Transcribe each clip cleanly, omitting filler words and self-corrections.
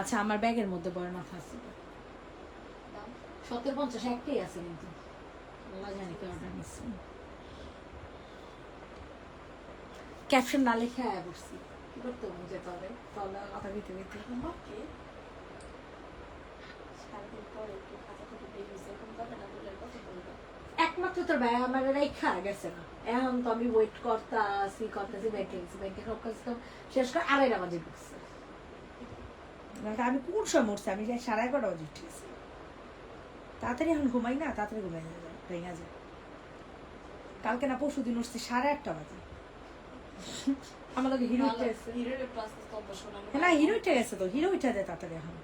আচ্ছা আমার ব্যাগের মধ্যে বড় মাথা আছে 70-50 একটাই আছে কিন্তু আল্লাহ জানে কি অর্ডার নিচ্ছে ক্যাপশন না লিখে আয়া বসছি কি করতে বুঝে তবে তাহলে কথা দিতে দিতে একমাত্র তোর ভাই আমার রেখা গেছে না এখন তো আমি ওয়েট করতেছি ব্যাংকে সব কাজ শেষ করে 2:30 বাজে ঢুকছে আমি কোন সময় মরছি আমি 11:30 বাজে উঠেছি তাড়াতাড়ি এখন ঘুমাই না তাড়াতাড়ি ঘুমাই যায় কালকে না পরশু দিন উঠছি 8:30 বাজে আমার লোক হিরো উঠে গেছে না হিরো উঠে গেছে তো হিরো উঠে যায় তাড়াতাড়ি এখন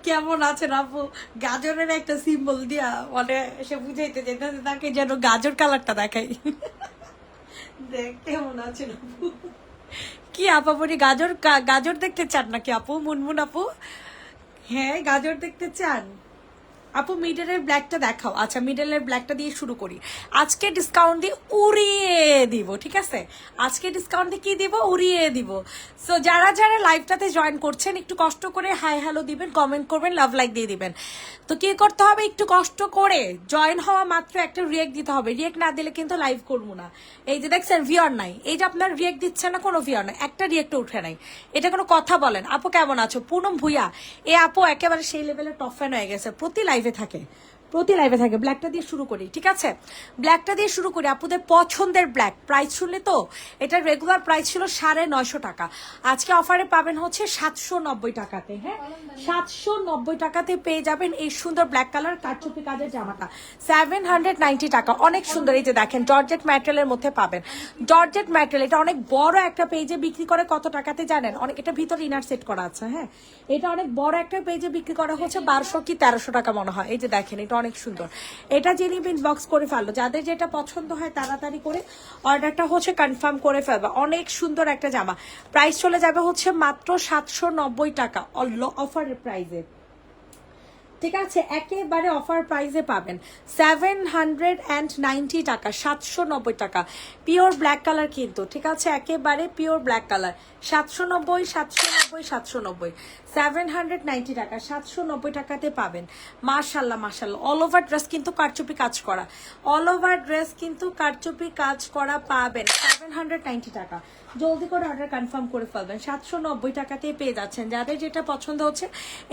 কেমন আছেন আপু গাজরের একটা সিম্বল দিয়া মানে সে বুঝাইতে যেতেছে তাকে যেন গাজর কালারটা দেখাই দেখ কেমন আছেন আপু কি আপা বলি গাজর গাজর দেখতে চান নাকি আপু মুনমুন আপু হ্যাঁ গাজর দেখতে চান আপু মিডলের ব্ল্যাকটা দেখাও আচ্ছা মিডলের ব্ল্যাকটা দিয়ে শুরু করি আজকে ডিসকাউন্ট দিয়ে উড়িয়ে দিব ঠিক আছে আজকে ডিসকাউন্ট দিয়ে কি দিব উড়িয়ে দিব সো যারা যারা লাইভটাতে জয়েন করছেন একটু কষ্ট করে হাই হ্যালো দিবেন কমেন্ট করবেন লাভ লাইক দিয়ে দিবেন তো কি করতে হবে একটু কষ্ট করে জয়েন হওয়া মাত্র একটা রিয়েক্ট দিতে হবে রিয়েক্ট না দিলে কিন্তু লাইভ করবো না এই যে দেখছেন ভিউয়ার নাই এই যে আপনার রিয়েক্ট দিচ্ছে না কোনো ভিউয়ার নাই একটা রিয়েক্ট উঠে নাই এটা কোনো কথা বলেন আপু কেমন আছো পুনম ভুইয়া এ আপু একেবারে সেই লেভেলের টপ ফ্যান হয়ে গেছে প্রতি লাইভে থাকে ব্ল্যাকটা দিয়ে শুরু করি ঠিক আছে ব্ল্যাকটা দিয়ে শুরু করি আপুদের পছন্দের ব্ল্যাক প্রাইস শুনলে তো এটা রেগুলার প্রাইস ছিল 950 টাকা আজকে অফারে পাবেন হচ্ছে 790 টাকাতে হ্যাঁ 790 টাকাতে পেয়ে যাবেন এই সুন্দর ব্ল্যাক কালার কারচুপি কাজের জামাটা 790 টাকা অনেক সুন্দর এই যে দেখেন জর্জেট ম্যাটেরিয়ালের মধ্যে পাবেন জর্জেট ম্যাটেরিয়াল এটা অনেক বড় একটা পেজে বিক্রি করে কত টাকাতে জানেন অনেক এটা ভিতরে ইনার সেট করা আছে হ্যাঁ এটা অনেক বড় একটা পেজে বিক্রি করা হচ্ছে 1200 কি 1300 টাকা মনে হয় এই যে দেখেন এটা অনেক সুন্দর এটা যে নিবেন ইনবক্স করে ফেললো যাদের যেটা পছন্দ হয় তাড়াতাড়ি করে অর্ডারটা হচ্ছে কনফার্ম করে ফেলবা অনেক সুন্দর একটা জামা প্রাইস চলে যাবে হচ্ছে মাত্র 790 টাকা অফারের প্রাইসে ঠিক আছে একেবারে অফার প্রাইসে পাবেন 790 টাকা 790 টাকা পিওর ব্ল্যাক কালার কিন্তু ঠিক আছে একেবারে পিওর ব্ল্যাক কালার 790 টাকা 790 টাকাতে পাবেন মাশাল্লাহ অল ওভার ড্রেস কিন্তু কারচুপি কাজ করা পাবেন 790 টাকা জলদি করে অর্ডার কনফার্ম করে ফেলবেন 790 টাকাতে পেয়ে যাচ্ছেন যাদের যেটা পছন্দ হচ্ছে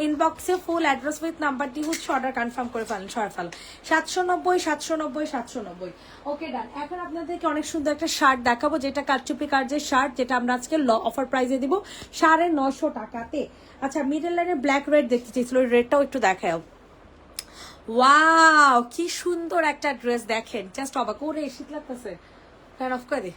ইনবক্সে ফুল অ্যাড্রেস উইথ নাম্বার দিয়ে হচ্ছে অর্ডার কনফার্ম করে ফেলেন 790 ওকে ডান এখন আপনাদেরকে অনেক সুন্দর একটা শার্ট দেখাবো যেটা কারচুপি কার্জের শার্ট যেটা আমরা আজকে অফার প্রাইসে দিব 950 টাকাতে আচ্ছা মিডল লাইনের ব্ল্যাক রেড দেখতে চাইছিল ওই রেডটাও একটু দেখাও ওয়াও কি সুন্দর একটা ড্রেস দেখেন জাস্ট অবাক করে শীত লাগতেছে ফ্যান অফ করে দে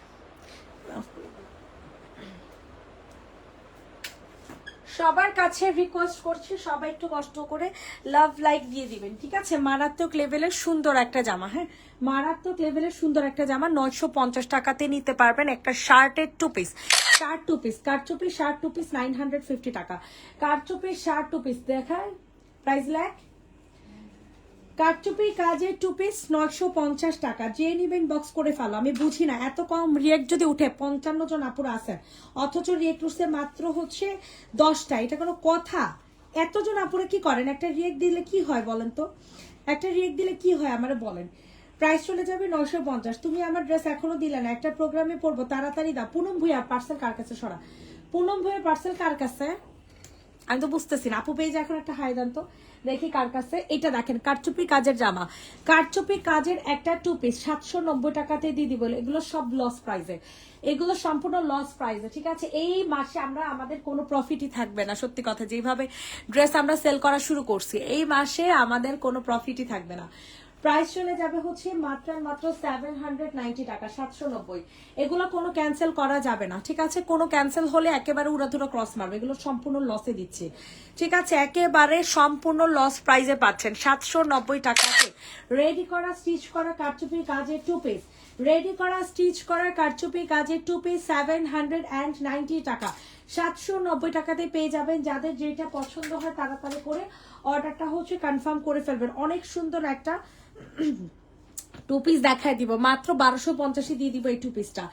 সবার কাছে রিকোয়েস্ট করছি সবাই একটু কষ্ট করে লাভ লাইক দিয়ে দিবেন ঠিক আছে মারাত্মক লেভেলের সুন্দর একটা জামা হ্যাঁ মারাত্মক লেভেলের সুন্দর একটা জামা 950 টাকাতে নিতে পারবেন একটা শার্টের টু পিস কারচুপি শার্ট টু পিস 950 টাকা কারচুপির শার্ট টু পিস দেখায় প্রাইস ল্যাক কারচুপি কাজের টু পিস 950 টাকা যে নিবেন বক্স করে ফেলো আমি বুঝি না এত কম রিয়েক্ট যদি উঠে 55 জন আপুরা আছেন অথচ রিয়েক্ট উঠছে মাত্র হচ্ছে 10টা এটা কোনো কথা এতজন আপুরা কি করেন একটা রিয়েক্ট দিলে কি হয় বলেন তো একটা রিয়েক্ট দিলে কি হয় আমারে বলেন প্রাইস চলে যাবে 950 তুমি আমার ড্রেস এখনো দিলে না একটা প্রোগ্রামে পড়বো তাড়াতাড়ি দাও পুনম ভুইয়া পার্সেল কার কাছে সরা পুনম ভুইয়া পার্সেল কার কাছে আমি তো বুঝতেছি না। আপু পেজে এখন একটা হাই দেন তো দেখি কার কাছে। এটা দেখেন কারচুপি কাজের জামা, কারচুপি কাজের একটা 2 পিস 790 টাকাতে দিয়ে দিব। এগুলো সব লস প্রাইসে, এগুলো সম্পূর্ণ লস প্রাইসে, ঠিক আছে। এই মাসে আমরা আমাদের কোনো প্রফিটই থাকবে না, সত্যি কথা। যেভাবে ড্রেস আমরা সেল করা শুরু করছি, এই মাসে আমাদের কোনো প্রফিটই থাকবে না। প্রাইস চলে যাবে হচ্ছে মাত্র মাত্র 790 টাকা, 790। এগুলো কোনো ক্যান্সেল করা যাবে না, ঠিক আছে। কোনো ক্যান্সেল হলে একেবারে উড়াধুরা ক্রস মারবে। এগুলো সম্পূর্ণ লসে দিচ্ছে, ঠিক আছে। একেবারে সম্পূর্ণ লস প্রাইসে পাচ্ছেন 790 টাকাতে রেডি করা স্টিচ করা কারচুপি কাজের 2 পিস, রেডি করা স্টিচ করা কারচুপি কাজের 2 পিস 790 টাকা, 790 টাকাতে পেয়ে যাবেন। যাদের যেটা পছন্দ হয় তাড়াতাড়ি করে অর্ডারটা হচ্ছে কনফার্ম করে ফেলবেন। অনেক সুন্দর একটা 2 পিস দেখায় দিব, মাত্র 1250 দিয়ে দিব এই 2 পিসটা,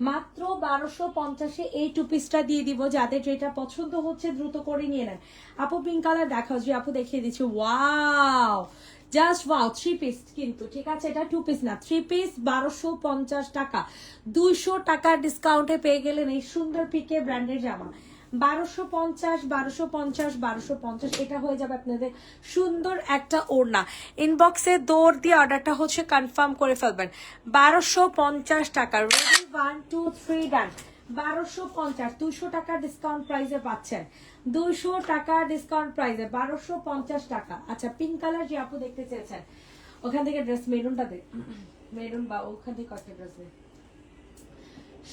মাত্র 1250 এই 2 পিসটা দিয়ে দিব। যাদের যেটা পছন্দ হচ্ছে দ্রুত করে নিয়ে নেন। আপু পিঙ্ক কালার দেখাও, যে আপু দেখিয়ে দিচ্ছি। ওয়াও, জাস্ট ওয়াও, 3 পিস কিন্তু, ঠিক আছে। এটা 2 পিস না, 3 পিস 1250 টাকা, 200 টাকার ডিসকাউন্টে পেয়ে গেলেন এই সুন্দর পিকে ব্র্যান্ডের জামা। 1250, 1250, 1250, এটা হয়ে যাবে আপনাদের সুন্দর একটা ওড়না। ইনবক্সে দৌড় দিয়ে অর্ডারটা হচ্ছে কনফার্ম করে ফেলবেন। 1250 টাকা, রেডি 1 2 3 ডান। 1250, 200 টাকা ডিসকাউন্ট প্রাইসে পাচ্ছেন, 200 টাকা ডিসকাউন্ট প্রাইসে 1250 টাকা। আচ্ছা, পিঙ্ক কালার যে আপু দেখতে চেয়েছেন, ওখান থেকে ড্রেস মেরুনটা দে, মেরুন বা ওখান থেকে কয়েকটা ড্রেস দে,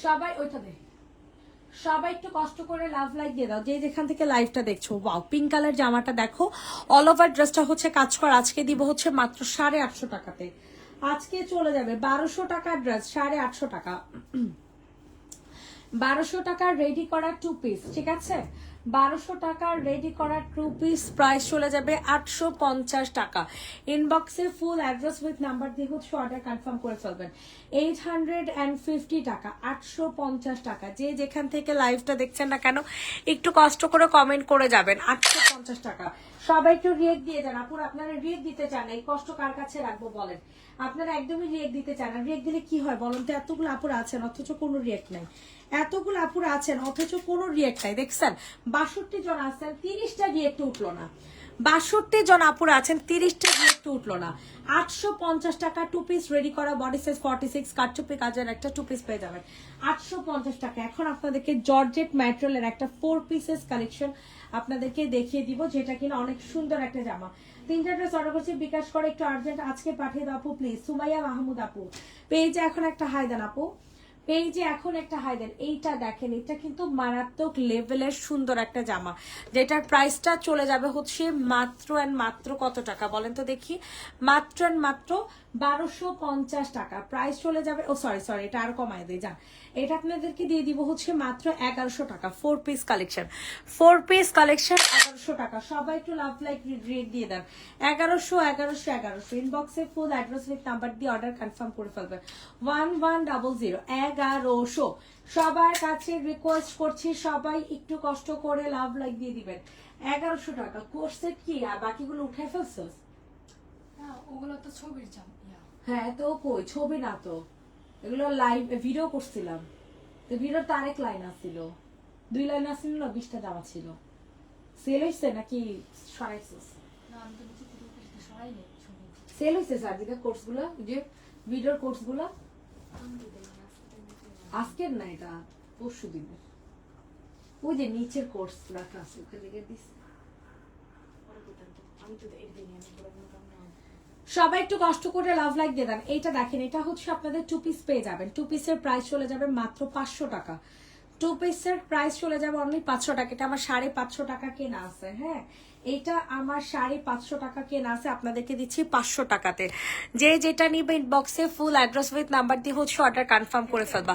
সবাই ওইটা দে। সবাই একটু কষ্ট করে লাভ লাইক দিয়ে দাও যে যেখান থেকে লাইভটা দেখছো। ওয়াও, পিঙ্ক কালার জামাটা দেখো, অল ওভার ড্রেসটা হচ্ছে কাজ করা। আজকে দিব হচ্ছে মাত্র 850 টাকাতে, আজকে চলে যাবে 1200 টাকার ড্রেস 850 টাকা। 1200 টাকার রেডি করা 2 পিস, ঠিক আছে। 1200 টাকার রেডি করা 2 পিস প্রাইস চলে যাবে 850 টাকা। ইনবক্সে ফুল অ্যাড্রেস উইথ নাম্বার দিয়ে হচ্ছে অর্ডার কনফার্ম করে ফেলবেন। 850 টাকা, 850 টাকা। যে যেখান থেকে লাইভটা দেখছেন না কেন একটু কষ্ট করে কমেন্ট করে যাবেন। 850 টাকা। সবাই একটু রিয়েক্ট দিয়ে যান। আপুর আপনারা রিয়েক্ট দিতে চান, এই কষ্ট কার কাছে রাখবো বলেন। আপনারা একদমই রিয়েক্ট দিতে চান না। রিয়েক্ট দিলে কি হয় বলুন তো? এতগুলো আপুর আছেন অথচ কোনো রিয়েক্ট নাই, এতগুলো আপুর আছেন অথচ কোনো রিয়েক্ট নাই। দেখছেন 62 জন আছেন, 30টা রিয়েক্ট উঠলো না। 62 জন আপুর আছেন, 30টা রিয়েক্ট উঠলো না। 850 টাকা 2 পিস রেডি করা, বডি সাইজ 46, কাটচুপি কাজের একটা 2 পিস পেয়ে যাবেন 850 টাকা। এখন আপনাদেরকে জর্জেট ম্যাটেরিয়ালের একটা 4 পিসেস কালেকশন আপনাদেরকে দেখিয়ে দিব, যেটা কিনা অনেক সুন্দর একটা জামা। 3টা ড্রেস অর্ডার করছি, বিকাশ করে একটু আর্জেন্ট আজকে পাঠিয়ে দাও আপু প্লিজ। সুমাইয়া মাহমুদ আপু পেজে এখন একটা হাই দেন আপু, পেজে এখন একটা হাই দেন। এইটা দেখেন, এটা কিন্তু মারাত্মক লেভেলের সুন্দর একটা জামা, যেটার প্রাইসটা চলে যাবে হচ্ছে মাত্র এন্ড মাত্র কত টাকা বলেন তো দেখি? মাত্র এন্ড মাত্র 1250 টাকা প্রাইস চলে যাবে। ও সরি সরি, এটা আরো কমায় দেয় যান। এটা আপনাদেরকে দিয়ে দিব হচ্ছে মাত্র 1100 টাকা। 4 পিস কালেকশন, 4 পিস কালেকশন 1100 টাকা। সবাই একটু লাভ লাইক রেট দিয়ে দেন। 1100 1100 1100। ইনবক্সে ফুল অ্যাড্রেস উইথ নাম্বার দিয়ে অর্ডার কনফার্ম করে ফেলবেন। 1100 1100। সবার কাছে রিকোয়েস্ট করছি, সবাই একটু কষ্ট করে লাভ লাইক দিয়ে দিবেন। 1100 টাকা। কোর্সেট কি আর বাকিগুলো উঠে ফেলছস? ওগুলো তো ছবির জাম। হ্যাঁ তো কই ছবি না তো, এগুলো লাইভ ভিডিও করছিলাম তো। ভিডিও তো আরেক লাইন আসছিল, 2 লাইন আসছিল না, 20টা জামা ছিল। সেল হইছে নাকি সরাইছিস? না, আমি তো নিচে ভিডিও করতে সরাই নেই ছবি। সেল হইছে স্যার দিকে কোর্সগুলো, যে ভিডিওর কোর্সগুলো আমি তো দেই না, আজকে নিচে আজকের না, এটা পরশু দিনের। ওই যে নিচের কোর্স রাখা আছে ওখানে লিখে দিস। পরে দিতাম তো। আমি তো এর দিই না, আমি বড় মোটা না। সবাই একটু কষ্ট করে লাভ লাইক দিয়ে দেন। এইটা দেখেন, এটা হচ্ছে আপনাদের 2 পিস পেয়ে যাবেন। 2 পিসের প্রাইস চলে যাবে মাত্র 500 টাকা। 2 পিসের প্রাইস চলে যাবে অনলি 500 টাকা। এটা আমার 550 টাকা কেনা আছে। হ্যাঁ, এটা আমার 550 টাকা কেনা আছে, আপনাদেরকে দিচ্ছি 500 টাকাতে। যে যেটা নিবে ইনবক্সে ফুল অ্যাড্রেস উইথ নাম্বার দিয়ে হচ্ছে অর্ডার কনফার্ম করে ফেলবা।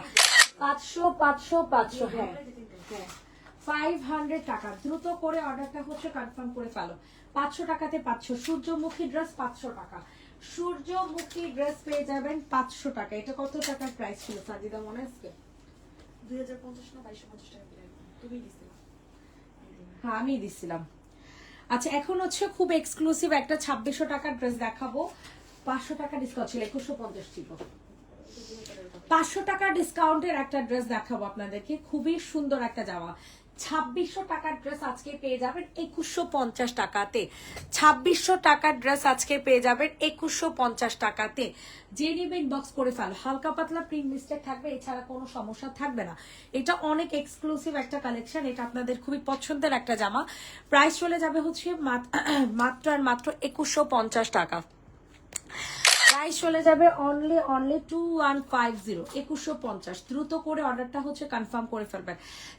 500 500 500। হ্যাঁ হ্যাঁ, 500 টাকা। দ্রুত করে অর্ডারটা হচ্ছে কনফার্ম করে ফেলো। 500 টাকাতে 500। সূর্যমুখী ড্রেস 500 টাকা। সূর্যমুখী ড্রেস পেয়ে যাবেন 500 টাকা। এটা কত টাকার প্রাইস ছিল সাজিদা মনে আছে? 2050 না 2250 টাকা করে। তুমি দিছিলে। হ্যাঁ আমি দিছিলাম। আচ্ছা, এখন হচ্ছে খুব এক্সক্লুসিভ একটা 2600 টাকার ড্রেস দেখাবো। 500 টাকা ডিসকাউন্ট ছিল, 2150 ছিল। 500 টাকা ডিসকাউন্টের একটা ড্রেস দেখাবো আপনাদেরকে, খুবই সুন্দর একটা জামা। 2600 টাকার ড্রেস আজকে পেয়ে যাবেন 2150 টাকাতে। 2600 টাকার ড্রেস আজকে পেয়ে যাবেন 2150 টাকাতে। যে নেবে ইনবক্স করে ফেল। হালকা পাতলা প্রিন্ট মিস্টেক থাকবে, এছাড়া কোনো সমস্যা থাকবে না। এটা অনেক এক্সক্লুসিভ একটা কালেকশন, এটা আপনাদের খুবই পছন্দের একটা জামা। প্রাইস চলে যাবে হচ্ছে মাত্র আর মাত্র 2150 টাকা। প্রাইস চলে যাবে অনলি 2150, 2150। দ্রুত করে অর্ডারটা হচ্ছে কনফার্ম করে ফেলবেন।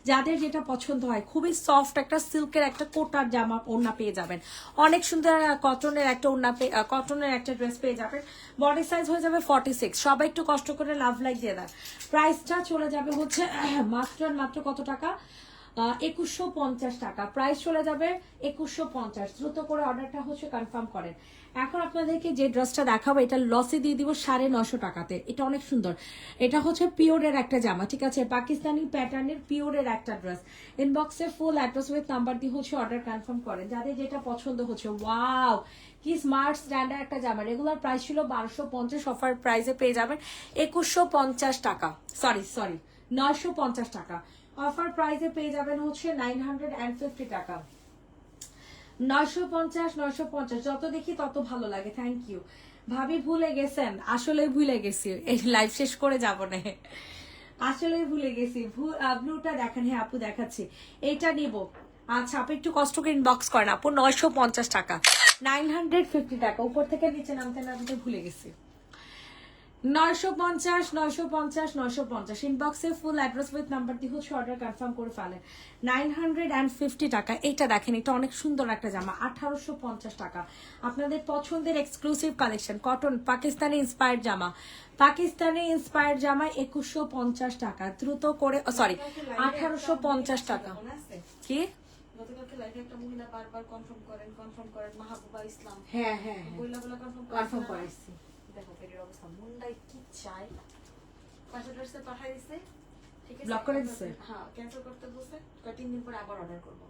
যাদের যেটা পছন্দ হয়, খুবই সফট একটা সিল্কের একটা কোটার জামা ওড়না পেয়ে যাবেন। অনেক সুন্দর কটনের একটা ওড়না কটনের একটা ড্রেস পেয়ে যাবেন। বডি সাইজ হয়ে যাবে 46। সবাই একটু কষ্ট করে লাভ লাইক দিয়ে দেন। প্রাইসটা চলে যাবে হচ্ছে মাত্র আর মাত্র কত টাকা? 2150 টাকা। প্রাইস চলে যাবে 2150। দ্রুত করে অর্ডারটা হচ্ছে কনফার্ম করেন। এখন আপনাদেরকে যে ড্রেসটা দেখাবো, এটা লসে দিয়ে দিব 950 টাকাতে। এটা অনেক সুন্দর। এটা হচ্ছে পিওরের একটা জামা, ঠিক আছে, পাকিস্তানি প্যাটার্নের পিওরের একটা ড্রেস। ইনবক্সে ফুল অ্যাড্রেস উইথ নাম্বার দিয়ে হচ্ছে অর্ডার কনফার্ম করেন। যাদের যেটা পছন্দ হচ্ছে, ওয়াও কি স্মার্ট স্ট্যান্ডার্ড একটা জামা। রেগুলার প্রাইস ছিল 1250, অফার প্রাইসে পেয়ে যাবেন 2150 টাকা। সরি 950 টাকা। অফার প্রাইসে পেয়ে যাবেন হচ্ছে 950 টাকা। 950 যত দেখি তত ভালো লাগে। থ্যাংক ইউ ভাবি। ভুলে গেছেন? আসলে ভুলে গেছি, এই লাইভ শেষ করে যাব না, আসলে ভুলে গেছি। ব্লুটা দেখেন। হ্যাঁ আপু দেখাচ্ছি, এইটা নিব। আচ্ছা আপু একটু কষ্ট করে ইনবক্স করেন আপু। 950 টাকা, 950 টাকা। উপর থেকে নিচে নামতে নামতে ভুলে গেছি। 950 ইনবক্সে ফুল অ্যাড্রেস উইথ নাম্বার দিয়ে হচ্ছে অর্ডার কনফার্ম করে ফেলেন। 950 টাকা। এইটা দেখেন, এটা অনেক সুন্দর একটা জামা। 1850 টাকা। আপনাদের পছন্দের exclusive collection, cotton Pakistani inspired জামা। পাকিস্তানি ইন্সপায়ার্ড জামা 2150 টাকা। দ্রুত করে, সরি 1850 টাকা। কি গতকালকে লাইভে একটা মহিলা বারবার কনফার্ম করেন মাহবুবা ইসলাম। হ্যাঁ বইলা কনফার্ম করেছি। দেখো পেটের অবস্থা, মুন্ডাই কি চাই। পাঁচশো ড্রেসে পাঠাই দিছে, ঠিক আছে, ব্লক করে দিছে। হ্যাঁ ক্যান্সেল করতে বলছে। 3 দিন পরে আবার অর্ডার করবো।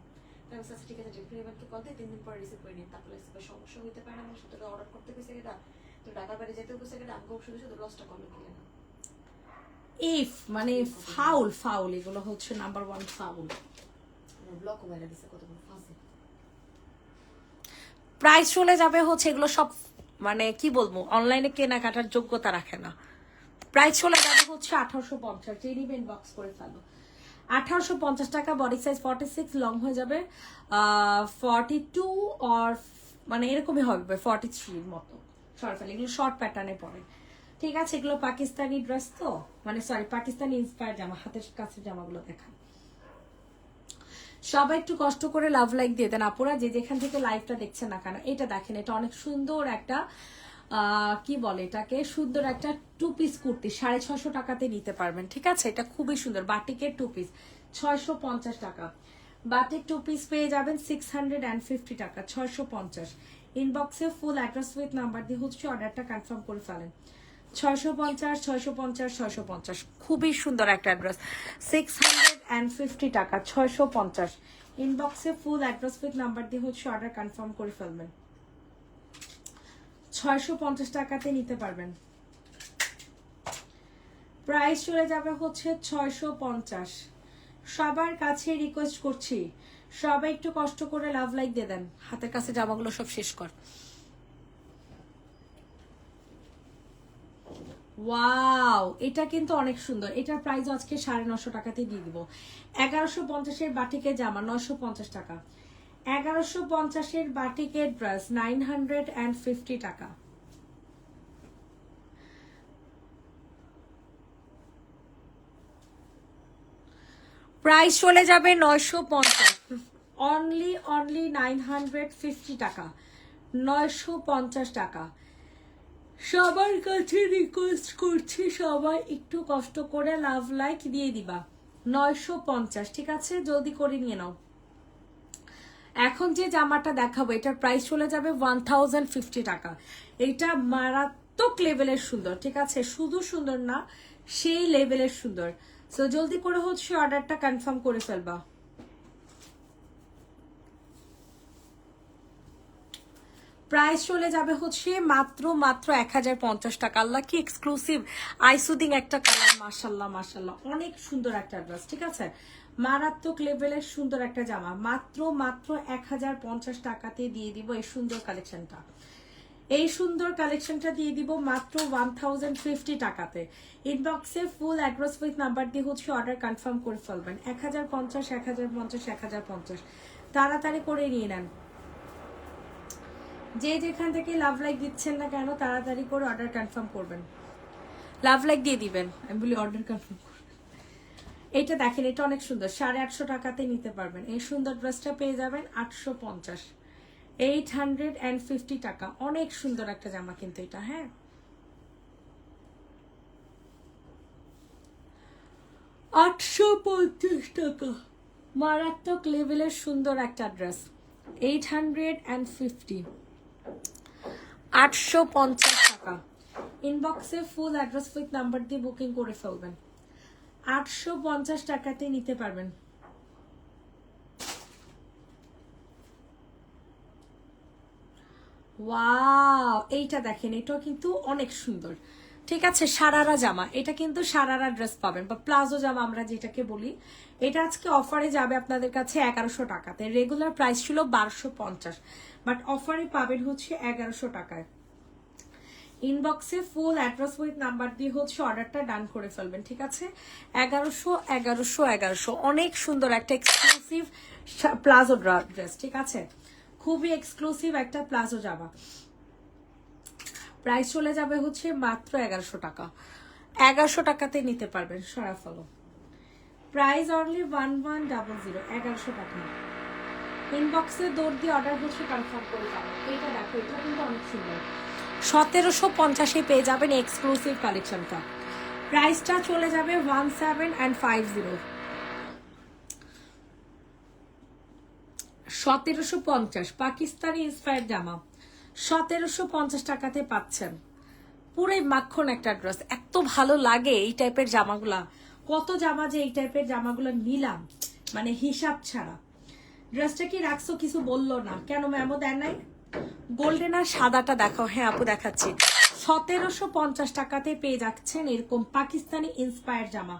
তাই বলছে ঠিক আছে, ডেলিভারি ম্যানকে কল দিয়ে 3 দিন পরে রিসিভ করে নিন। তারপরে সমস্যা হইতে পারে না, শুধু অর্ডার করতে গেছে এটা তো ঢাকার বাইরে যেতে গেছে এটা, আমাকে শুধু শুধু লসটা করলো কিনে না। ইফ মানে ফাউল এগুলো হচ্ছে নাম্বার 1 ফাউল। ব্লক মেরে দিছে, কত বড় ফাঁসি। প্রাইস চলে যাবে হচ্ছে, এগুলো সব মানে কি বলবো, অনলাইনে কেনাকাটার যোগ্যতা রাখে না। প্রাইস চলে যাবে হচ্ছে 1850। যে নিবে ইনবক্স করে ফেলো। 1850 টাকা। বডি সাইজ 46, লং হয়ে যাবে 42 অর মানে এরকমই হবে 43 মতো। এগুলো শর্ট প্যাটার্নে পড়ে, ঠিক আছে। এগুলো পাকিস্তানি ড্রেস তো, মানে সরি পাকিস্তানি ইন্সপায়ার্ড জামা। হাতের কাছে জামাগুলো দেখান। সবাই একটু কষ্ট করে লাভ লাইক দিয়ে দেন আপুরা, যে যেখান থেকে লাইভটা দেখছেন না কেন। এটা দেখেন, এটা অনেক সুন্দর একটা কি বলে এটাকে, সুন্দর একটা 2 পিস কুর্তি। 650 টাকাতে নিতে পারবেন, ঠিক আছে। এটা খুবই সুন্দর বাটিকের 2 পিস, 650 টাকা। বাটিক 2 পিস পেয়ে যাবেন 650 টাকা, 650। ইনবক্সে ফুল অ্যাড্রেস উইথ নাম্বার দিয়ে হচ্ছে অর্ডারটা কনফার্ম করে ফেলেন। 650 খুবই সুন্দর একটা অ্যাড্রেস। 650 টাকা, 650। ইনবক্সে ফুল অ্যাড্রেস উইথ নাম্বার দিয়ে হচ্ছে অর্ডার কনফার্ম করে ফেলবেন। 650 টাকাতে নিতে পারবেন। প্রাইস চলে যাবে হচ্ছে 650। সবার কাছে রিকোয়েস্ট করছি, সবাই একটু কষ্ট করে লাভ লাইক দিয়ে দেন। হাতের কাছে জামাগুলো সব শেষ কর। ওয়াও, এটা কিন্তু অনেক সুন্দর। এটার প্রাইস আজকে 950 টাকাতে দিয়ে দিব। 1150-এর বাটিকের জামা 950 টাকা। 1150-এর বাটিকের ড্রেস 950 টাকা। প্রাইস চলে যাবে 950। অনলি 950 টাকা, 950 টাকা। সবার কাছে রিকোয়েস্ট করছি, সবাই একটু কষ্ট করে লাভ লাইক দিয়ে দিবা। 950, ঠিক আছে, জলদি করে নিয়ে নাও। এখন যে জামাটা দেখাবো, এটার প্রাইস চলে যাবে 1050 টাকা। এটা মারাত্মক লেভেলের সুন্দর, ঠিক আছে, শুধু সুন্দর না, সেই লেভেলের সুন্দর। সো জলদি করে হচ্ছে অর্ডারটা কনফার্ম করে ফেলবা। প্রাইস চলে যাবে হচ্ছে মাত্র মাত্র 1050 টাকা। আল্লাহ কি এক্সক্লুসিভ আইসুদিং একটা কালার, মাশাল্লাহ মাশাল্লাহ, অনেক সুন্দর একটা ড্রেস। ঠিক আছে, মারাত্মক লেভেলের সুন্দর একটা জামা, মাত্র মাত্র 1050 টাকাতে দিয়ে দিব এই সুন্দর কালেকশনটা। এই সুন্দর কালেকশনটা দিয়ে দিব মাত্র 1050 টাকাতে। ইনবক্সে ফুল অ্যাড্রেস উইথ নাম্বার দিয়ে হচ্ছে অর্ডার কনফার্ম করে ফেলবেন। 1050 1050 1050 তাড়াতাড়ি করে নিয়ে নেন। যে যেখান থেকে লাভ লাইক দিচ্ছেন না কেন তাড়াতাড়ি করে অর্ডার কনফার্ম করবেন, লাভ লাইক দিয়ে দিবেন, আমি বলি অর্ডার কনফার্ম করবেন। এইটা দেখেন, এটা অনেক সুন্দর, 850 টাকাতে নিতে পারবেন। এই সুন্দর ড্রেসটা পেয়ে যাবেন 850, 850 টাকা। অনেক সুন্দর একটা জামা কিন্তু এটা। হ্যাঁ, 850 টাকা, মারাত্মক লেভেলের সুন্দর একটা ড্রেস। 850, 850 টাকা। ইনবক্সে ফুল অ্যাড্রেস উইথ নাম্বার দিয়ে বুকিং করে ফেলবেন। 850 টাকাতে নিতে পারবেন। ওয়াও, এইটা দেখেন, এটাও কিন্তু অনেক সুন্দর। ঠিক আছে, সারারা জামা, এটা কিন্তু সারারা ড্রেস পাবেন বা প্লাজো জামা আমরা যেটাকে বলি। এটা আজকে অফারে যাবে আপনাদের কাছে 1100 টাকাতে। রেগুলার প্রাইস ছিল 1250, বাট অফারে পাবেন হচ্ছে 1100 টাকায়। ইনবক্সে ফুল অ্যাড্রেস উইথ নাম্বার দিয়ে হচ্ছে অর্ডারটা ডান করে ফেলবেন। ঠিক আছে, 1100 1100 1100, অনেক সুন্দর একটা এক্সক্লুসিভ প্লাজো ড্রেস। ঠিক আছে, খুবই এক্সক্লুসিভ একটা প্লাজো জামা। প্রাইস চলে যাবে হচ্ছে মাত্র 1100 টাকা। 1100 টাকাতে নিতে পারবেন। সরা ফলো, প্রাইস অনলি 1100, 1100 টাকা। ইনবক্সে দৌড় দিয়ে অর্ডার হচ্ছে কনফার্ম করে পাবেন। এটা দেখো, এটা কিন্তু অনেক সুন্দর। 1750 পেয়ে যাবেন এক্সক্লুসিভ কালেকশনটা। প্রাইসটা চলে যাবে 1750, 1750 পাকিস্তানি ইন্সপায়ার্ড জামা 1750 টাকাতে পাচ্ছেন। পুরোই মাখন একটা ড্রেস, এত ভালো লাগে এই টাইপের জামাগুলা। কত জামা যে এই টাইপের জামাগুলো নিলাম, মানে হিসাব ছাড়া। ড্রেসটা কি রাখছো, কিছু বললো না কেন? ম্যামও দেয় নাই। গোল্ডেন আর সাদাটা দেখাও। হ্যাঁ আপু দেখাচ্ছি। 1750 টাকাতে পেয়ে যাচ্ছেন এরকম পাকিস্তানি ইন্সপায়ার্ড জামা।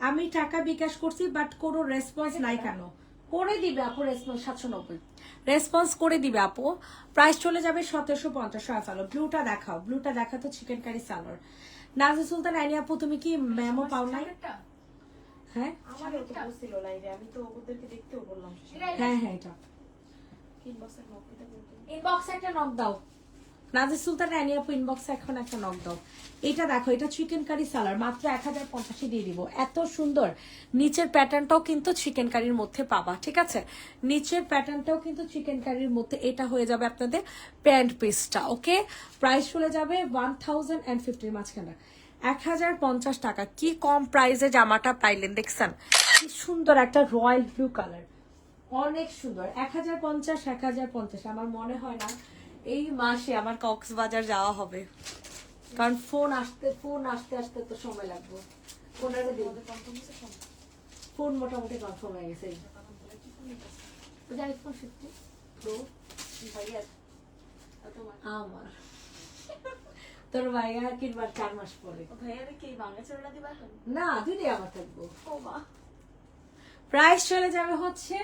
আমি টাকা বিকাশ করছি, বাট কোনো রেসপন্স নাই কেন? করে দিবে আপু রেসপন্স, 790 রেসপন্স করে দিবে আপু। প্রাইস চলে যাবে 1750। ফেলো, ব্লুটা দেখাও, ব্লুটা দেখা তো চিকেন কারি সালোয়ার। নাজির সুলতান আইনি আপু, তুমি কি ম্যামও পাও নাই? হ্যাঁ আমারও তো বলছিল লাইভে, আমি তো ওদেরকে দেখতেও বললাম। হ্যাঁ হ্যাঁ, এটা ইনবক্সে নক দিতে বলতো। ইনবক্সে একটা নক দাও। নাজির সুলতান আইনি আপু ইনবক্সে এখন একটা নক দাও। এটা দেখো, এটা চিকেন কারি সালার, মাত্র 1050 দিয়ে দিব। এত সুন্দর, নিচের প্যাটার্নটাও কিন্তু চিকেন কারির মধ্যে পাবা। ঠিক আছে, নিচের প্যাটার্নটাও কিন্তু চিকেন কারির মধ্যে। এটা হয়ে যাবে আপনাদের প্যান্ট পিসটা। ওকে, প্রাইস চলে যাবে 1050 মাঝখানে 1050 টাকা। কি কম প্রাইসে জামাটা পাইলেন, দেখছেন কি সুন্দর একটা রয়্যাল ব্লু কালার, অনেক সুন্দর। 1050 1050। আমার মনে হয় না এই মাসে আমার কক্সবাজার যাওয়া হবে, কারণ ফোন আসতে আসতে তো সময় লাগবে। ফোন মোটামুটি কনফার্ম হয়ে গেছে। আইফোন 50 প্রো আমার, তোর ভাইয়া কিনবার 4 মাস পরে। ভাইয়ারে কি বাংলা চড়া দিবা এখন? না, দুইটাই আমার থাকবো। ও মা, প্রাইস চলে যাবে হচ্ছে,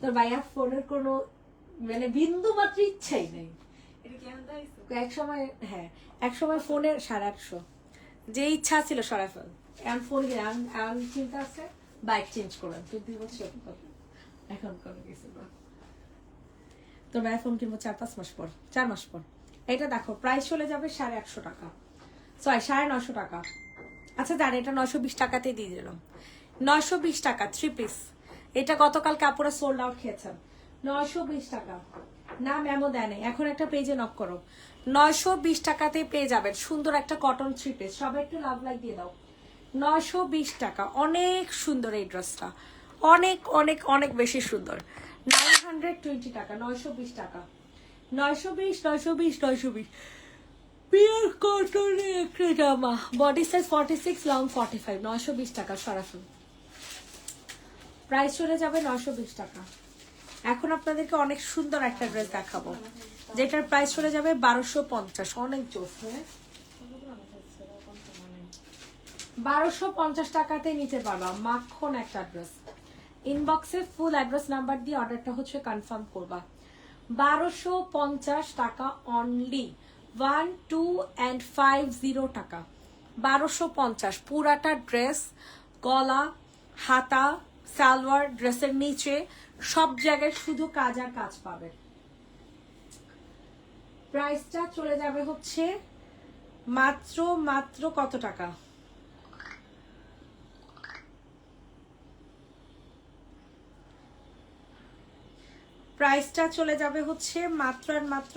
তোর ভাইয়ার ফোনের কোনো মানে বিন্দু মাত্র ইচ্ছাই নেই। এটা কি এখন দাইছো? এক সময়, হ্যাঁ এক সময় ফোনের 850, যে ইচ্ছা ছিল সরাই ফেল। এখন ফোন কিনে এখন চিন্তা আছে বাইক চেঞ্জ করেন। তুই 2 বছর এখন কোনো কিছু না। তোর ভাই ফোন কিনবো 4-5 মাস পর, 4 মাস পর। এটা দেখো, প্রাইস চলে যাবে 850 টাকা, সরি 950 টাকা। আচ্ছা জানি, এটা 920 টাকাতে দিয়ে দিলাম। 920 টাকা 3 পিস। এটা গতকাল কাপড়ে সোল্ড আউট খেয়েছেন। 920 টাকা। না ম্যামও দেয় নাই, এখন একটা পেজে নক করো। 920 টাকাতে পেয়ে যাবেন সুন্দর একটা কটন 3 পিস। সবাই একটু লাভ লাইক দিয়ে দাও। 920 টাকা, অনেক সুন্দর এই ড্রেসটা, অনেক অনেক অনেক বেশি সুন্দর। 920 টাকা, 920 টাকা, 920 920 920। পিওর কটনের একটা জামা, বডি সাইজ 46, লং 45, 920 টাকা সরাসরি। প্রাইস চলে যাবে 920 টাকা। এখন আপনাদেরকে অনেক সুন্দর একটা ড্রেস দেখাবো, যেটার প্রাইস চলে যাবে 1250। অনেক জোস, হ্যাঁ 1250 টাকাতে নিতে পারবা মাখন একটা ড্রেস। ইনবক্সে ফুল অ্যাড্রেস নাম্বার দিয়ে অর্ডারটা হচ্ছে কনফার্ম করবা। 1250 টাকা অনলি, 1250 টাকা, 1250 পুরাটা ড্রেস, গলা, হাতা, সালোয়ার, ড্রেসের নিচে সব জায়গায় শুধু কাজ আর কাজ পাবে। প্রাইসটা চলে যাবে হচ্ছে মাত্র মাত্র কত টাকা, প্রাইসটা চলে যাবে হচ্ছে মাত্র আর মাত্র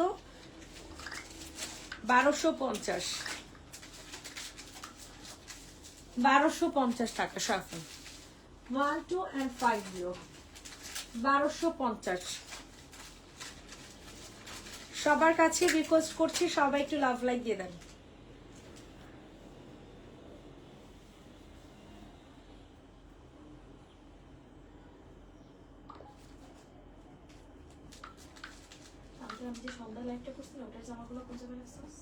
1250, 1250 টাকা সাফন 1250, 1250। সবার কাছে রিকোয়েস্ট করছি সবাই একটু লাভ লাইক দিয়ে দেন। আমি যে সন্ধ্যা লাইভটা করছি ওটার জামাগুলো কোন জায়গায় রাখছিস?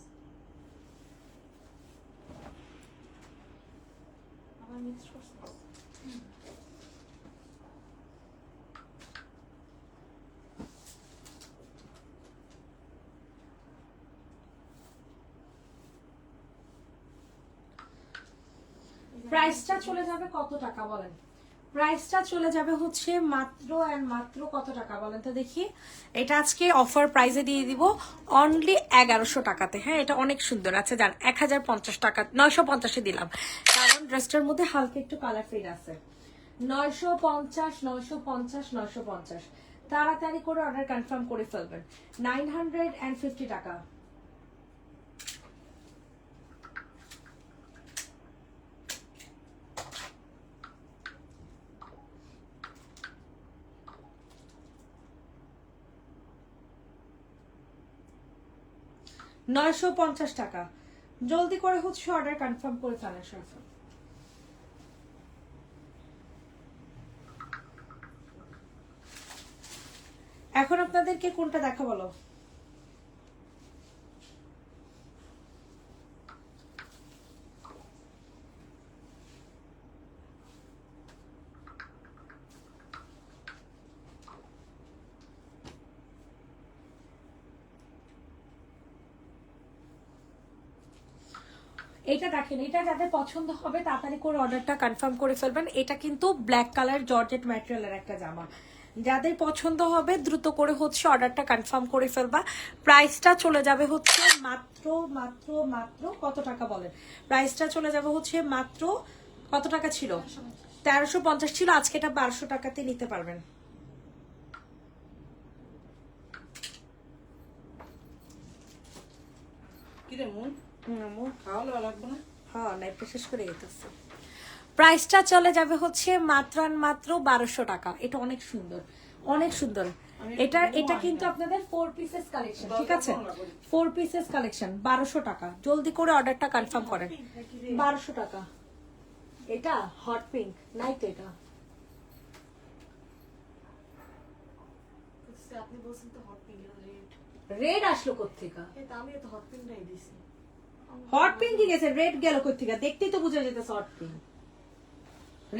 আবার মিক্স করছিস? প্রাইসটা চলে যাবে কত টাকা বলেন, প্রাইসটা চলে যাবে হচ্ছে মাত্র এন্ড মাত্র কত টাকা বলেন তো দেখি। এটা আজকে অফার প্রাইসে দিয়ে দিব অনলি 1100 টাকাতে। হ্যাঁ এটা অনেক সুন্দর আছে, যান 1050 টাকা 950 দিলাম, কারণ ড্রেসটার মধ্যে হালকা একটু কালার ফেড আছে। 950 950 950, তাড়াতাড়ি করে অর্ডার কনফার্ম করে ফেলবেন। 950 টাকা। $950 টাকা, জলদি করে হচ্ছে অর্ডার কনফার্ম করে ফেলেন সরফা। এখন আপনাদেরকে কোনটা দেখা বলো, এটা দেখেন, এটা যাদের পছন্দ হবে তাড়াতাড়ি করে অর্ডারটা কনফার্ম করে ফেলবেন। এটা কিন্তু ব্ল্যাক কালার জর্জেট ম্যাটেরিয়ালের একটা জামা, যাদের পছন্দ হবে দ্রুত করে হচ্ছে অর্ডারটা কনফার্ম করে ফেলবা। প্রাইসটা চলে যাবে হচ্ছে মাত্র মাত্র মাত্র কত টাকা বলেন, প্রাইসটা চলে যাবে হচ্ছে মাত্র কত টাকা ছিল, 1350 ছিল, আজকে এটা 1200 টাকাতে নিতে পারবেন। প্রাইসটা চলে যাবে হচ্ছে মাত্র মাত্র 1200 টাকা। এটা অনেক সুন্দর, অনেক সুন্দর। এটা কিন্তু আপনাদের 4 পিসেস কালেকশন, ঠিক আছে 4 পিসেস কালেকশন, 1200 টাকা। জলদি করে অর্ডারটা কনফার্ম করেন। 1200 টাকা। এটা হট পিঙ্ক নাইট, এটা আপনি বলছেন তো হট পিঙ্ক রেড, রেড আসলো কোত্থেকে? এটা আমি তো হট পিঙ্কটাই দিছি। হট পিঙ্ক কি গেছে, রেড গেল কোত্থেকে? দেখতেই তো বোঝা যেতেছে হট পিঙ্ক।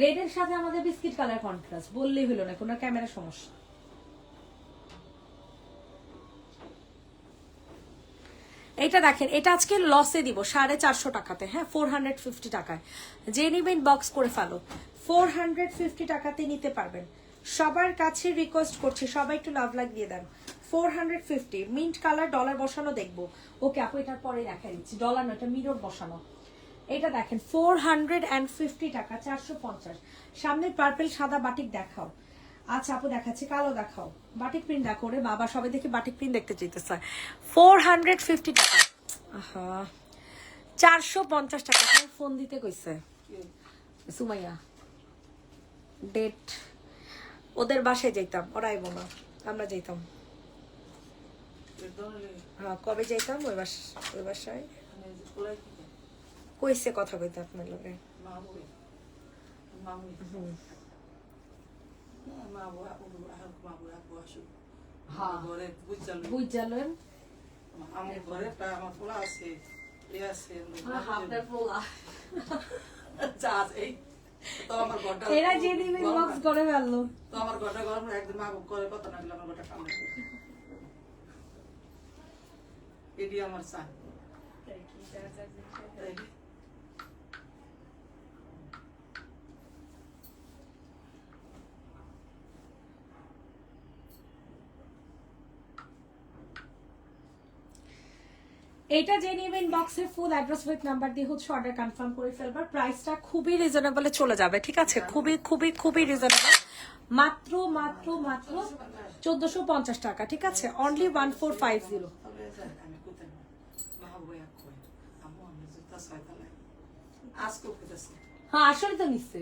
রেড এর সাথে আমাদের বিস্কিট কালার কন্ট্রাস্ট, বললেই হলো না, কোনো ক্যামেরা সমস্যা। এটা দেখেন, এটা আজকে লসে দিব 450 টাকাতে। হ্যাঁ 450 টাকায় যে নিবেন বক্স করে ফেলো, 450 টাকাতে নিতে পারবেন। সবার কাছে রিকোয়েস্ট করছি সবাই একটু লাভ লাগ দিয়ে দেন। 450 মিন্ট কালার ডলার বসানো দেখবো। ওকে আপু এটার পরে দেখা দিচ্ছি, ডলার নয় এটা মিরর বসানো। এটা দেখেন 450 টাকা, 450। সামনে পার্পল সাদা বাটিক দেখাও। আচ্ছা আপু দেখাচ্ছি, কালো দেখাও, বাটিক প্রিন্ট দেখো। রে বাবা সবাই দেখি বাটিক প্রিন্ট দেখতে চাইতেছে। 450 টাকা, আহা 450 টাকা। ফোন দিতে কইছে সুমাইয়া, ডেট ওদের বাসায় যাইতাম, ওরা আইব না, আমরা যাইতাম। হ্যাঁ কবে যাইতাম ওই বাসায় কইছে কথা কইতে আপনার লোকে। মা বুয়া মা বুয়া বুয়া আসুক হ্যাঁ ঘরে বুঝালো বুঝালেন আমার ঘরে প্রায় আমার পোলা আছে এ আছে আপনার পোলা যা আছে এই তো আমার ঘরটা এরা যে দিন ইনবক্স করে ফেললো তো আমার ঘরটা গরম একদিন মা করে কত না গেলে আমার ঘরটা ঠান্ডা এটি আমার চা এটা যে নেবে ইনবক্সে ফুল অ্যাড্রেস উইথ নাম্বার দিয়ে হচ্ছে অর্ডার কনফার্ম করে ফেলবার প্রাইসটা খুবই রিজনেবলে চলে যাবে ঠিক আছে খুবই খুবই খুবই রিজনেবল মাত্র মাত্র মাত্র 1450 টাকা ঠিক আছে অনলি 1450 আমি কোথায় মা বুয়া কই আমু আমি জুতা ছয়তলায় আজকে উঠতেছে হ্যাঁ আসলে তো নিচ্ছে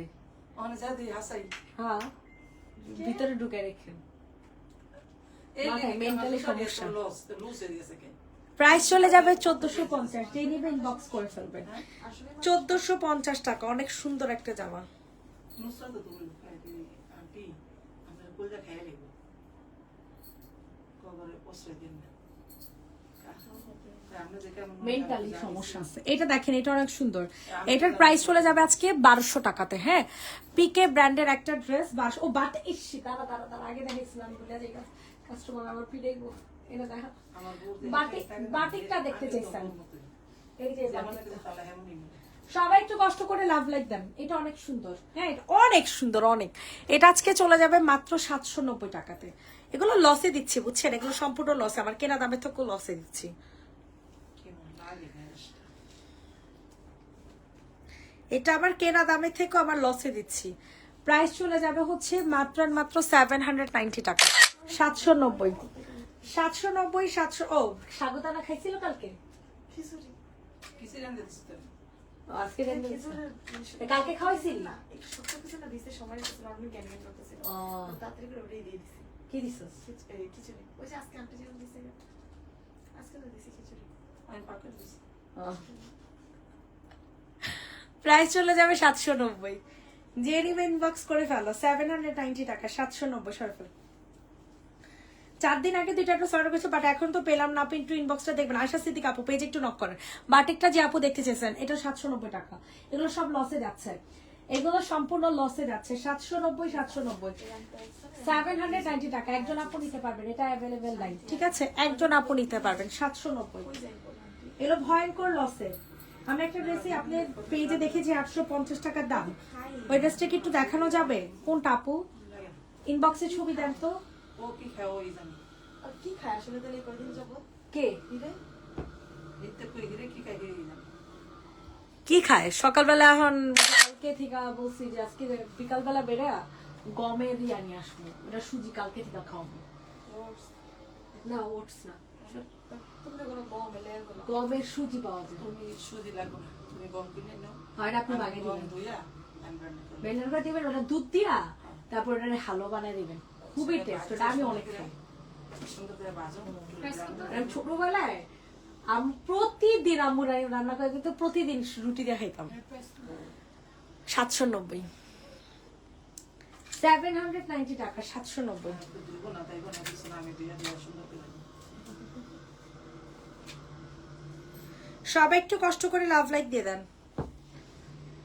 অনেক যা দিয়ে হাসাই হ্যাঁ ভিতরে ঢুকে রেখেন এই মাথায় mentally সমস্যা। লস লুজ হয়ে গেছে কে প্রাইস চলে যাবে 1450 যে নেবে ইনবক্স করে ফেলবেন আসলে 1450 টাকা অনেক সুন্দর একটা জামা নুসরাত তো তুমি আন্টি আমরা কোলটা খেয়ে নেব কবরে পোস্টে দিন না আমরা যে কেমন মেন্টালি সমস্যা আছে এটা দেখেন এটা অনেক সুন্দর এটার প্রাইস চলে যাবে আজকে 1200 টাকাতে হ্যাঁ পিকে ব্র্যান্ডের একটা ড্রেস 1200 ও বাট ইসি দাঁড়া দাঁড়া দাঁড়া আগে দেখেছিলাম বলে যে কাস্টমার আমার পিটাইবো এটা দেখা আমার বাটিকটা দেখতে চাইছেন এই যে যেমন বাটিকটা। তাহলে এমনই সবাই একটু কষ্ট করে লাভ লাইক দেন এটা অনেক সুন্দর হ্যাঁ এটা অনেক সুন্দর অনেক এটা আজকে চলে যাবে মাত্র 790 টাকাতে এগুলো লসে দিচ্ছি বুঝছেন এগুলো সম্পূর্ণ লসে আমার কেনা দামের থেকেও লসে দিচ্ছি কেমন লাগে না এটা আমার কেনা দামের থেকেও আমার লসে দিচ্ছি প্রাইস চলে যাবে হচ্ছে মাত্র আর মাত্র 790 টাকা 790 700 ও স্বাগতানা খাইছিল কালকে খিচুড়ি কিছু রান্না দিচ্ছি তো আজকে রেন্ডি কালকে খাওয়াইছিলি না সত্য কিছু না দিতে সময় লাগছে নরমাল জ্ঞান জ্ঞান করতেছিল ও। তো তাড়াতাড়ি করে ওটাই দিয়ে দিছি কি দিছস খিচুড়ি ওই যে আজকে আন্টি যেমন দিছে আজকে তো দিছি খিচুড়ি আমি পাকে দিচ্ছি প্রাইস চলে যাবে 790 যে নিবে ইনবক্স করে ফেলো 790 টাকা 790 সরফ 4 দিন আগে দুইটা একটা অর্ডার করেছে বাট এখন তো পেলাম না আপনি একটু ইনবক্সটা দেখবেন আশা সিদ্দিক আপু পেজ একটু নক করেন বাটিকটা যে আপু দেখতে চেয়েছেন এটা 790 টাকা এগুলো সব লসে যাচ্ছে এগুলো সম্পূর্ণ লসে যাচ্ছে 790 790 টাকা একজন আপু নিতে পারবেন এটা অ্যাভেলেবেল নাই ঠিক আছে একজন আপু নিতে পারবেন 790 এগুলো ভয়ঙ্কর লসে আমি একটা ড্রেসে আপনি পেজে দেখেছি 850 টাকার দাম ওই ড্রেসটা কি একটু দেখানো যাবে কোনটা আপু ইনবক্সে ছবি দেন তো ও কি খায় ওই জানি আর কি খায় আসলে তাহলে এই কয়দিন যাবত কে হিরে এতে কই হিরে কি খায় হিরে জানি কি খায় সকালবেলা এখন কালকে থেকে বলছি যে আজকে বিকালবেলা বেড়ে গমের ইয়া নিয়ে আসবো ওটা সুজি কালকে থেকে খাওয়াবো ওটস না ওটস না তুমি কোনো গম এলে কোনো গমের সুজি পাওয়া যায় তুমি সুদি লাগো না তুমি গম কিনে নাও হয় না আপনি বাগে গম দিবেন ধুইয়া আমি রান্না করব ব্লেন্ডার করে দিবেন ওটা দুধ দিয়া তারপর ওটা হালুয়া বানিয়ে দিবেন খুবই টেস্ট ওটা আমি অনেক খাই সুন্দর করে ভাজো আমি ছোটবেলায় আমি প্রতিদিন আম্মু রান্না করে দিত প্রতিদিন রুটি দিয়ে খাইতাম 790 790 টাকা 790 ধুইব না তাইব না কিছু না আমি ধুইয়া দিয়ে সুন্দর করে সবাই একটু কষ্ট করে লাভ লাইক দিয়ে দেন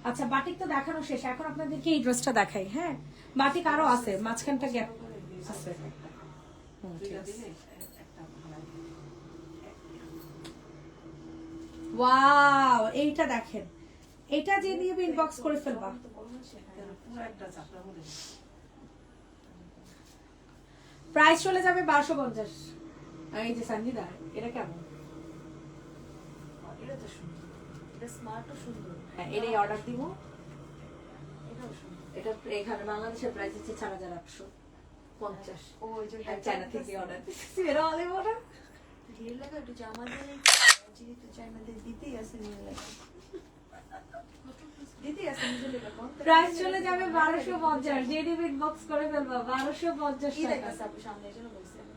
আচ্ছা বাটিক তো দেখানো শেষ এখন আপনাদেরকে এই ড্রেসটা দেখাই হ্যাঁ বাটিক আরো আছে মাঝখানটা গ্যাপ আছে ঠিক দুইটা আছে দিলে একটা ভালো ওয়াও এইটা দেখেন এটা যে দিয়ে ইনবক্স করে ফেলবা পুরো একটা চাপড়া বলে প্রাইস চলে যাবে 1250 এই যে সঞ্জিদা এটা কেমন এটা তো সুন্দর এটা স্মার্টও সুন্দর হ্যাঁ এটাই অর্ডার দিব এটাও সুন্দর এটা এখানে বাংলাদেশের প্রাইস হচ্ছে 4850 ও ওই যে চায়না থেকে অর্ডার দিচ্ছি এরা অলে বড় ঢিল লাগা একটু জামা দিয়ে যেহেতু চাইনাদের দিতেই আছে নিয়ে লাগা দিতেই আছে নিজে লেখা কোন প্রাইস চলে যাবে 1250 জেডি ইনবক্স করে ফেলবা 1250 কি টাকা দেখাচ্ছে আপু সামনে এই জন্য বলছি আমি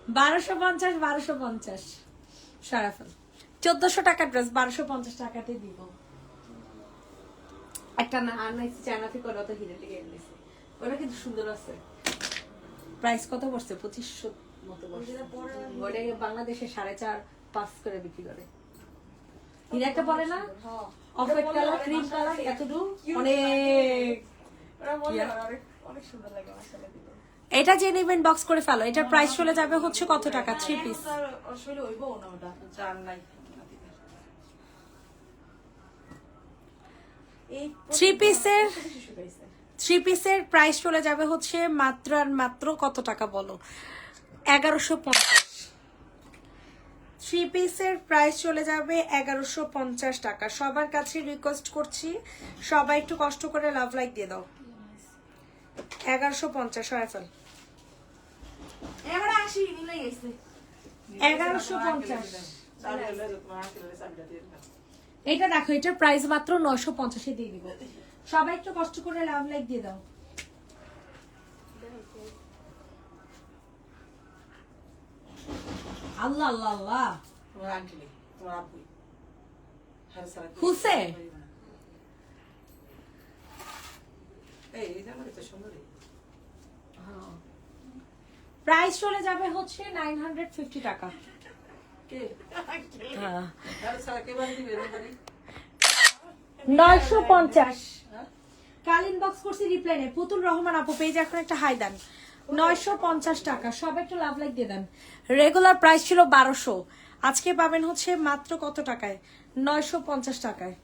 1250 সারাফল 1400 টাকার ড্রেস 1250 টাকাতে দিব একটা না আর নাইছি চায়না থেকে ওরা তো হিরে লেগে এনেছে ওটা কিন্তু সুন্দর আছে। প্রাইস কত পড়ছে? 2500 মতো পড়ছে। যেটা পরে ওটা বাংলাদেশে 4.5-5 করে বিক্রি করে। এর একটা পরে না হ্যাঁ off white colour, cream colour, এতটুকু অনেক। ওরা বলে অনেক অনেক সুন্দর লাগে মাশাআল্লাহ দিল। এটা যে নেবেন বক্স করে ফেলো। এটার প্রাইস চলে যাবে হচ্ছে কত টাকা? 3 পিস। আসলে হইবো না ওটা। জান নাই এই 3 পিসের শিশু পাইছে 3 পিসের প্রাইস চলে যাবে হচ্ছে মাত্র আর মাত্র কত টাকা বলো? 1150। 3 পিসের প্রাইস চলে যাবে 1150 টাকা। সবার কাছে রিকোয়েস্ট করছি সবাই একটু কষ্ট করে লাভ লাইক দিয়ে দাও। 1150 সরাফল। এবারে আসি মিলে গেছে 1150। চাবি হলে তোমার আঙ্কেলের চাবিটা দিয়ে দাও। এটা দেখো, এটার প্রাইস মাত্র 950 এ দিয়ে দিব। সবাই একটু কষ্ট করে লাভ লাইক দিয়ে দাও। আল্লাহ আল্লাহ আল্লাহ। তোমার আঙ্কেলে তোমার আব্বুই হ্যাঁ স্যার হুসে? এই জামা তো সুন্দরই। প্রাইস চলে যাবে হচ্ছে 950 টাকা। কে হ্যাঁ, হ্যাঁ স্যার কে বাড়ি দিবে এরকম 950। হ্যাঁ কাল ইনবক্স করছি রিপ্লাই নেই। পুতুল রহমান আপু পেজে এখন একটা হাই দেন। 950 টাকা। সবাই একটু লাভ লাইক দিয়ে দেন। রেগুলার প্রাইস ছিল 1200, আজকে পাবেন হচ্ছে মাত্র কত টাকায়? 950 টাকায়।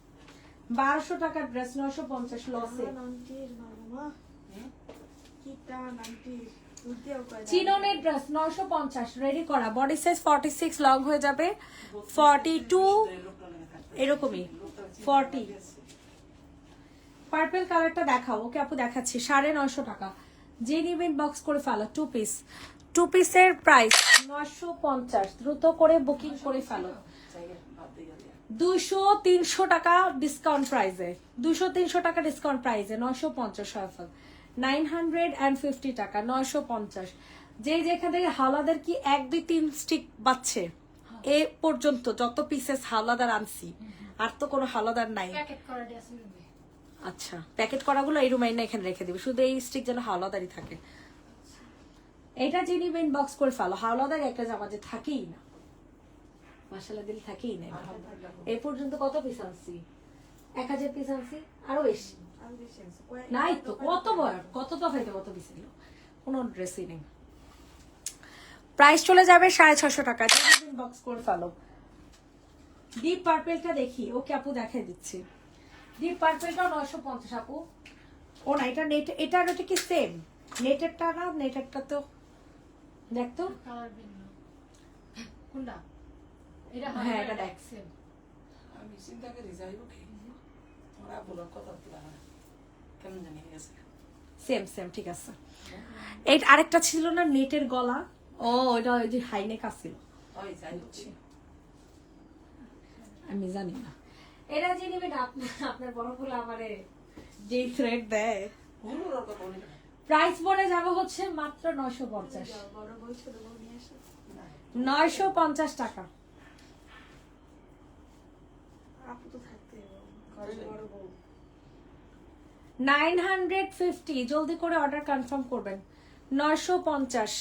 1200 টাকার ড্রেস 950 লসে। নান্টির মামা কি টা নান্টির উদ্দেও কয় চিননের ড্রেস 950 রেডি করা। বডি সাইজ 46 লং হয়ে যাবে 42 এরকমই 40। পার্পল কালারটা দেখাও। ওকে আপু দেখাচ্ছি 950 টাকা। যে নিবেন বক্স করে ফেলো। 2 পিস। 2 পিসের প্রাইস 950। দ্রুত করে বুকিং করে ফেলো। 200-300 টাকা ডিসকাউন্ট প্রাইসে। 200-300 টাকা ডিসকাউন্ট প্রাইসে 950 সফল। 950 টাকা 950। যে যেখান থেকে হাওলাদার কি 1 2 3 স্টিক বাচ্ছে এ পর্যন্ত যত পিসেস হাওলাদার আনছি আর তো কোনো হাওলাদার নাই। প্যাকেট করা আছে আচ্ছা, প্যাকেট করাগুলো এই রুমে না এখানে রেখে দিবে, শুধু এই স্টিক যেন হাওলাদারই থাকে। এটা যে নিবেন বক্স করে ফেলো। হাওলাদার একটা জামা যে থাকেই না, মাশাআল্লাহ দিল থাকেই না। এই পর্যন্ত কত পিস আনছি? 1000 পিস আনছি, আরো বেশি আমি দেখেছি নাই তো। কত বড় কত দফাইতে কত পিস ছিল, কোনো ড্রেসই নেই। প্রাইস চলে যাবে 650 টাকা। যে নিবেন বক্স করে ফেলো। ডিপ পার্পলটা দেখি। ওকে আপু দেখাই দিচ্ছি। ডিপ পার্পলটা 950 আপু। ও না, এটা নেট, এটা আর ওটা কি সেম? নেটেরটা না, নেটেরটা তো দেখতো। কালার ভিন্ন কোনটা এটা হ্যাঁ, এটা দেখ। আমি চিন্তা করি যাইব কি তোমার আব্বুর কথা বলা কেমন জানি গেছে সেম সেম ঠিক আছে। এই আরেকটা ছিল না নেটের গলা। ও ওটা ওই যে হাইনেক আছিল। ওই যাই হচ্ছে আমি জানি না। এটা যে নিবেন আপনার বড় ফুল আমারে যে থ্রেড দেয়। পুরো কথা বলি না প্রাইস পড়ে যাবে হচ্ছে মাত্র 950। বড় বই ছোট বই নিয়ে আসো 950 টাকা। আপু তো থাকতে ঘরে বড় বউ 950। জলদি করে অর্ডার কনফার্ম করবেন। 950।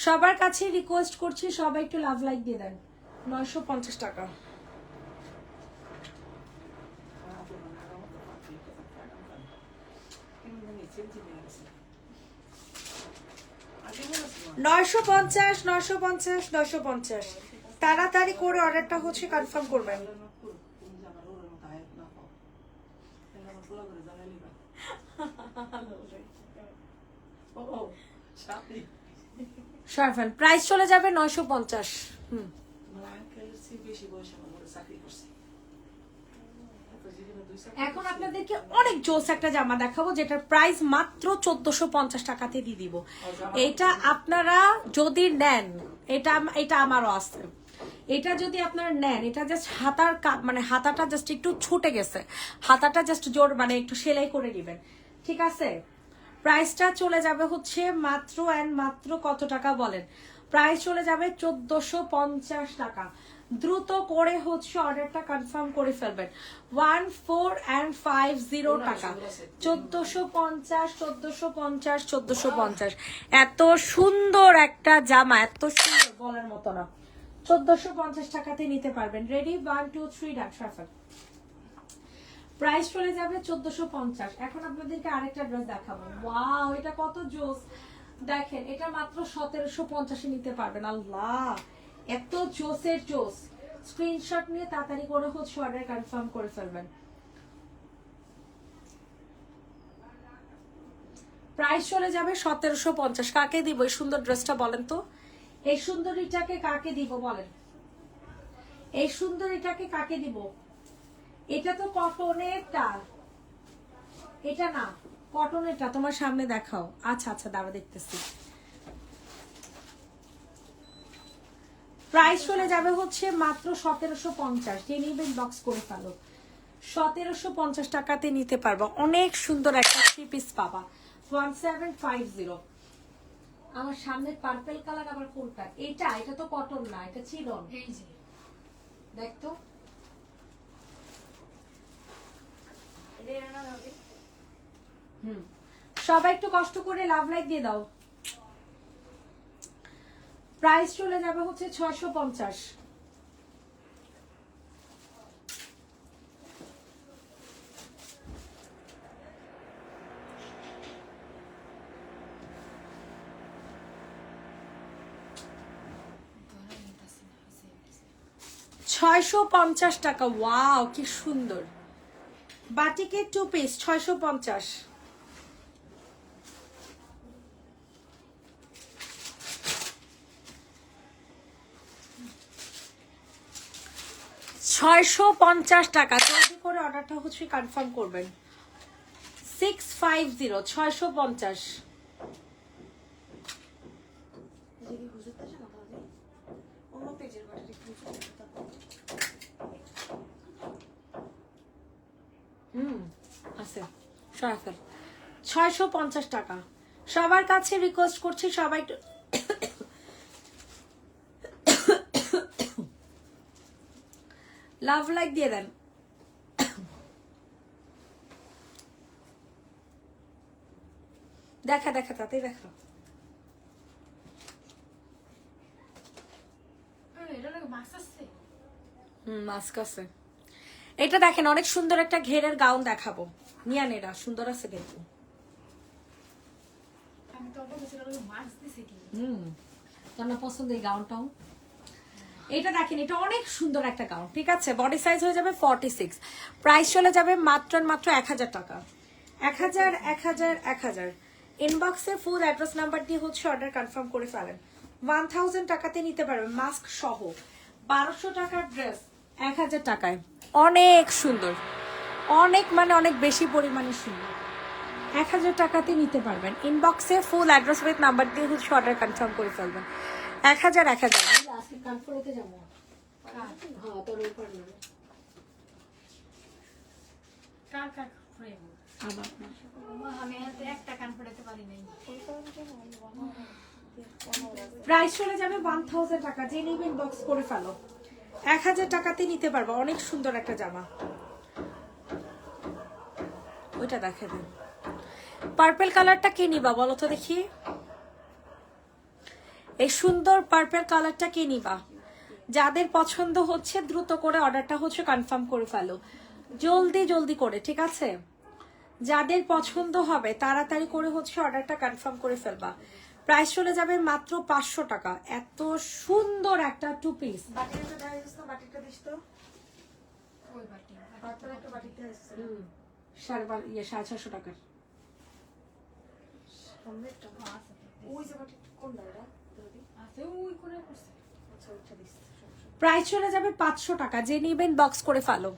সবার কাছে রিকোয়েস্ট করছি সবাই একটু লাভ লাইক দিয়ে দেন। 950 টাকা। কেমন জানি চেঞ্জ হয়ে গেছে 950 950 950। তাড়াতাড়ি করে অর্ডারটা হচ্ছে কনফার্ম করবেন। শারফান প্রাইস চলে যাবে 950। হুম, এখন আপনাদেরকে অনেক জোস একটা জামা দেখাবো যেটার প্রাইস মাত্র 1450 টাকাতে দিয়ে দিব। এটা আপনারা যদি নেন, এটা এটা আমারও আছে। এটা যদি আপনারা নেন, এটা জাস্ট হাতার মানে হাতাটা জাস্ট একটু ছুটে গেছে, হাতাটা জাস্ট জোর মানে একটু সেলাই করে নেবেন, ঠিক আছে? প্রাইসটা চলে যাবে হচ্ছে মাত্র এন্ড মাত্র কত টাকা বলেন? প্রাইস চলে যাবে 1450 টাকা। দ্রুত করে হচ্ছে অর্ডারটা কনফার্ম করে ফেলবেন। 1450 টাকা, 1450, 1450, 1450। এত সুন্দর একটা জামা, এত সুন্দর বলার মতো না। 1450 টাকাতে নিতে পারবেন। রেডি, 1 2 3 ডাক সাফার। প্রাইস চলে যাবে 1450। এখন আপনাদেরকে আরেকটা ড্রেস দেখাবো। ওয়াও, এটা কত জোস দেখেন, এটা মাত্র 1750 নিতে পারবেন। আল্লাহ, এত জোসের জোস। স্ক্রিনশট নিয়ে তাড়াতাড়ি করে হচ্ছে অর্ডার কনফার্ম করে ফেলবেন। প্রাইস চলে যাবে 1750। কাকে দিব এই সুন্দর ড্রেসটা বলেন তো? এই সুন্দরীটাকে কাকে দিব বলেন? এই সুন্দরীটাকে কাকে দিব? এটা তো কটনেরটা, এটা না কটনেরটা। তোমার সামনে দেখাও। আচ্ছা আচ্ছা, দাঁড়া দেখতেছি। প্রাইস চলে যাবে হচ্ছে মাত্র 1750। যে নিবেন বক্স করে ফেলো। 1750 টাকাতে নিতে পারবো। অনেক সুন্দর একটা থ্রি পিস পাবা। 1750। আমার সামনের পার্পল কালার আবার কোনটা? এটা তো কটন না, এটা চিরন। এই যে দেখতো। সবাই একটু কষ্ট করে লাভ লাইক দিয়ে দাও। প্রাইস চলে যাবে হচ্ছে 650। টাকা। ওয়াও, কি সুন্দর বাটিকের 2 পিস। 650। 650 টাকা। জলদি করে অর্ডারটা হচ্ছে কনফার্ম করবেন। 650, 650। এদিকে হুজুরটা আছে না তাহলে অন্য পেজের বাটারি হুজুর আছে সরাসরি 650 টাকা। সবার কাছে রিকোয়েস্ট করছি, সবাই লাভ লাইক দিয়ে দেন। দেখা দেখা তাতেই দেখা। এটা লাগে মাছ আছে। মাস্ক আছে। এটা দেখেন, অনেক সুন্দর একটা ঘেরের গাউন দেখাবো। নিয়ান, এটা সুন্দর আছে কিন্তু। আমি তো অবাক হয়েছিলাম মাছ দিছে কি। তোমার পছন্দ এই গাউনটাও। এটা দেখেন, এটা অনেক সুন্দর একটা গাউন। ঠিক আছে, বডি সাইজ হয়ে যাবে 46। প্রাইস চলে যাবে মাত্র 1000 টাকা। 1000, 1000, 1000। ইনবক্সে ফুল অ্যাড্রেস নাম্বার দিয়ে হচ্ছে অর্ডার কনফার্ম করে ফেলেন। 1000 টাকাতে নিতে পারবেন মাস্ক সহ। 1200 টাকার ড্রেস 1000 টাকায়। অনেক সুন্দর, অনেক মানে অনেক বেশি পরিমাণে সুন্দর। 1000 টাকাতে নিতে পারবেন। ইনবক্সে ফুল অ্যাড্রেস উইথ নাম্বার দিয়ে হচ্ছে অর্ডার কনফার্ম করে ফেলবেন। 1000, 1000। আজকে কানপুরেতে যাবো। হ্যাঁ, তোর উপর নেবে। কার কার ফ্রেম আমার আমি হাতে একটা কান পড়াতে পারি নাই। প্রাইস চলে যাবে 1000 টাকা। যে নেবেন বক্স করে ফেলো। 1000 টাকাতে নিতে পারবো। অনেক সুন্দর একটা জামা। ওইটা দেখে দিন। পার্পল কালারটা কে নিবা বলো তো দেখি? এই সুন্দর পার্পল কালারটা কে নিবা? যাদের পছন্দ হচ্ছে দ্রুত করে অর্ডারটা হচ্ছে কনফার্ম করে ফেলো। জলদি জলদি করে, ঠিক আছে? যাদের পছন্দ হবে তাড়াতাড়ি করে হচ্ছে অর্ডারটা কনফার্ম করে ফেলবা। প্রাইস চলে যাবে মাত্র 500 টাকা। এত সুন্দর একটা 2 পিস। বাটিটা তো দেখাইছিস তো, বাটিটা দিস তো। ওই বাটি পাতলা একটা বাটিতে আছে। 650 টাকার। সামনেরটা আছে। ওই যে বাটি কোন দাঁড়া আছে ওই করে করছে। আচ্ছা ওইটা দিস। প্রাইস চলে যাবে 500 টাকা। যে নিবেন বক্স করে ফেলো।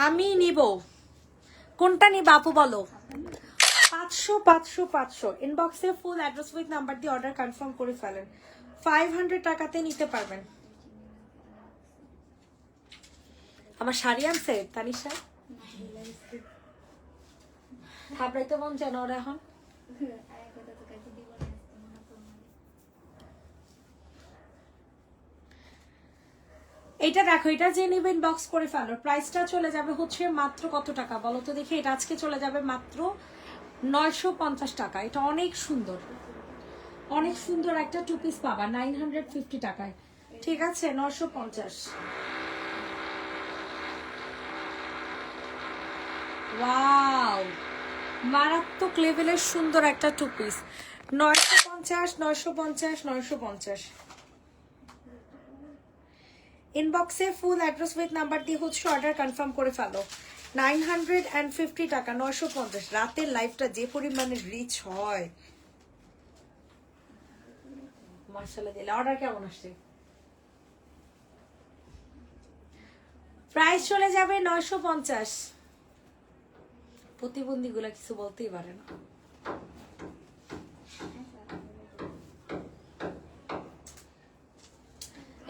আমি নিব কোনটা নিবা আপু বলো? 500, 500, 500। ইনবক্সে ফুল অ্যাড্রেস উইথ নাম্বার দিয়ে অর্ডার কনফার্ম করে ফেলেন। 500 টাকাতে নিতে পারবেন। আমার শাড়ি আনছে তানিশা। হাবড়াইতে মন যেন ওরা এখন এটা দেখো, এটা যে নেবেন বক্স করে ফেলো। প্রাইসটা চলে যাবে হচ্ছে মাত্র কত টাকা বলো তো দেখি। এটা আজকে চলে যাবে মাত্র 950 টাকা। এটা অনেক সুন্দর, অনেক সুন্দর একটা 2 পিস পাবা 950 টাকায়। ঠিক আছে, 950। ওয়াও, মারাত্মক লেভেলের সুন্দর একটা 2 পিস। 950, 950, 950। ইনবক্সে ফুল অ্যাড্রেস উইথ নাম্বার দিয়ে হচ্ছে অর্ডার কনফার্ম করে ফেলো। 950 টাকা, 950। রাতের লাইফটা যে পরিমাণে রিচ হয়, মার্শাল্লাহ দিলে। অর্ডার কেমন আসছে? প্রাইস চলে যাবে 950। প্রতিবন্ধীগুলা কিছু বলতেই পারে না।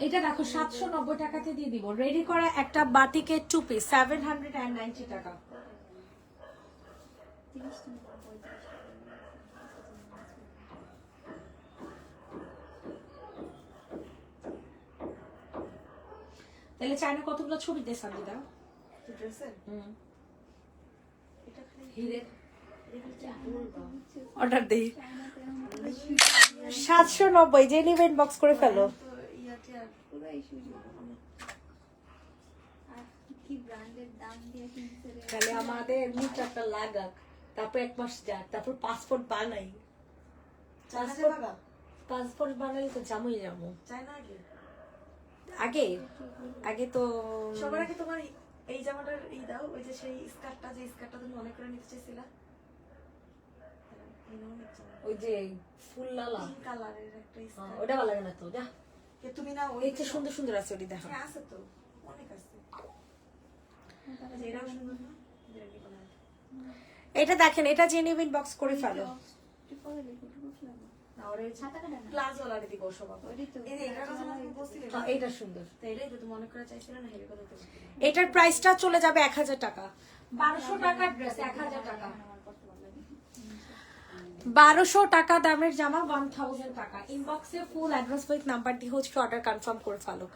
এটা দেখো 790 টাকাতে দিয়ে দিব। রেডি করা একটা বাটিকের 2 পিস 790 টাকা। তাহলে চায়না কতগুলো ছবি দিয়ে সাজিয়ে ড্রেসের অর্ডার দিই। 790 যে নিবেন বক্স করে ফেলো। তাহলে আমাদের মিটারটা লাগাক, তারপর 1 মাস যাক, তারপর পাসপোর্ট বানাই। পাসপোর্ট বানাই তো জামুই যাবো। চায়না আগে আগে তো সবার আগে তোমার এই জামাটার এই দাও, ওই যে সেই স্কার্টটা, যে স্কার্টটা তুমি অনেক করে নিতে চাইছিলা, ওই যে ফুল লালা পিঙ্ক কালারের একটা স্কার্ট। ওটা ভালো লাগে না তো। যা, তুমি না ওই এই যে সুন্দর সুন্দর আছে ওটি দেখো। হ্যাঁ, আছে তো, অনেক আছে। এটাও সুন্দর না? এটা দেখেন, এটা যে নিবেন বক্স করে ফেলো। না, ওরে প্লাজো লাগে দিব সবাই। এই যে এটার কথা তুমি বলছিলে না? এটা সুন্দর। তো এটাই তো তুমি অনেক করে চাইছিলে না, হেভি কথা তো। এটার প্রাইসটা চলে যাবে 1000 টাকা। 1200 টাকার ড্রেস 1000 টাকা। 1200 টাকা দামের জামা 1000 টাকা। ইনবক্সে ফুল অ্যাড্রেস উইথ নাম্বার দিয়ে হচ্ছে অর্ডার কনফার্ম করে ফেলো।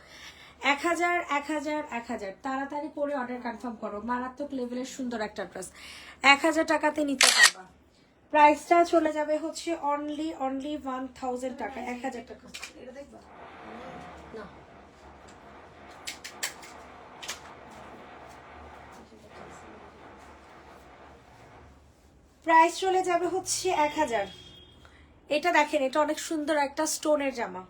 1000 1000 1000 তাড়াতাড়ি করে অর্ডার কনফার্ম করো। মারাত্মক লেভেলের সুন্দর একটা ড্রেস 1000 টাকাতে নিতে পারবা। প্রাইসটা চলে যাবে হচ্ছে অনলি 1000 টাকা। 1000 টাকা। এটা দেখবা না, প্রাইস চলে যাবে হচ্ছে 1000। এটা দেখেন, এটা অনেক সুন্দর একটা স্টোনের জামা।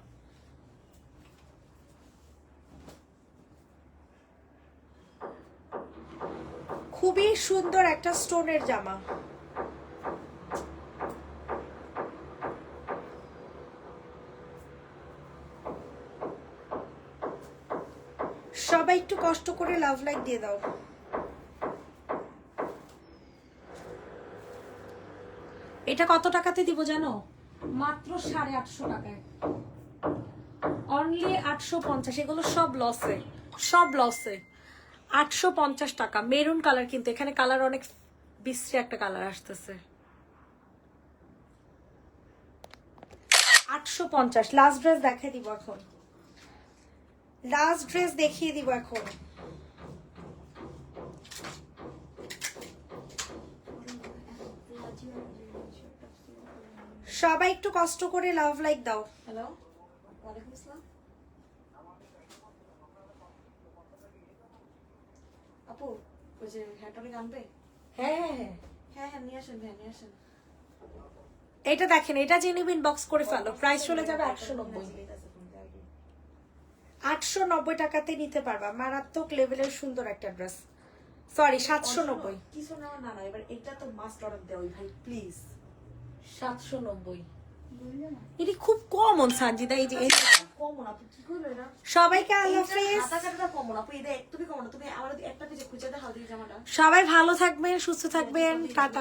খুবই সুন্দর একটা স্টোনের জামা। সবাই একটু কষ্ট করে লাভ লাইক দিয়ে দাও। এটা কত টাকাতে দিব জানো? মাত্র 850 টাকায়। অনলি 850। এগুলো সব লসে, সব লসে। 850 টাকা। মেরুন কালার, কিন্তু এখানে কালার অনেক বিশ্রী একটা কালার আসতেছে। 850। লাস্ট ড্রেস দেখিয়ে দিব এখন। লাস্ট ড্রেস দেখিয়ে দিব এখন। সবাই একটু কষ্ট করে লাভ লাইক দাও। হ্যালো, ওয়ালাইকুম আসসালাম। আপু, ওই যে হ্যাটনিক আনবে? হ্যাঁ হ্যাঁ হ্যাঁ, হ্যাঁ হ্যাঁ, নিয়ে আসেন ভাই, নিয়ে আসেন। এটা দেখেন, এটা জেনে ইনবক্স করে ফেলো। প্রাইস চলে যাবে 890। 890 টাকাতে নিতে পারবা। মারাত্মক লেভেলের সুন্দর একটা ড্রেস। সরি, 790। কিছু না না না, এবার এটা তো মাস্ট অর্ডার দেওই ভাই, প্লিজ। 790। এটি খুব কমন সানজিদা। এই যে কমন আপু, কি করবে এটা? সবাইকে আল্লাহ হাফেজ। হাতাকাটা কমন আপু, এটা তুমি কমন। তুমি আমার একটা পেজে খুঁজে দেখাও দিই জামাটা। সবাই ভালো থাকবেন, সুস্থ থাকবেন। টাটা।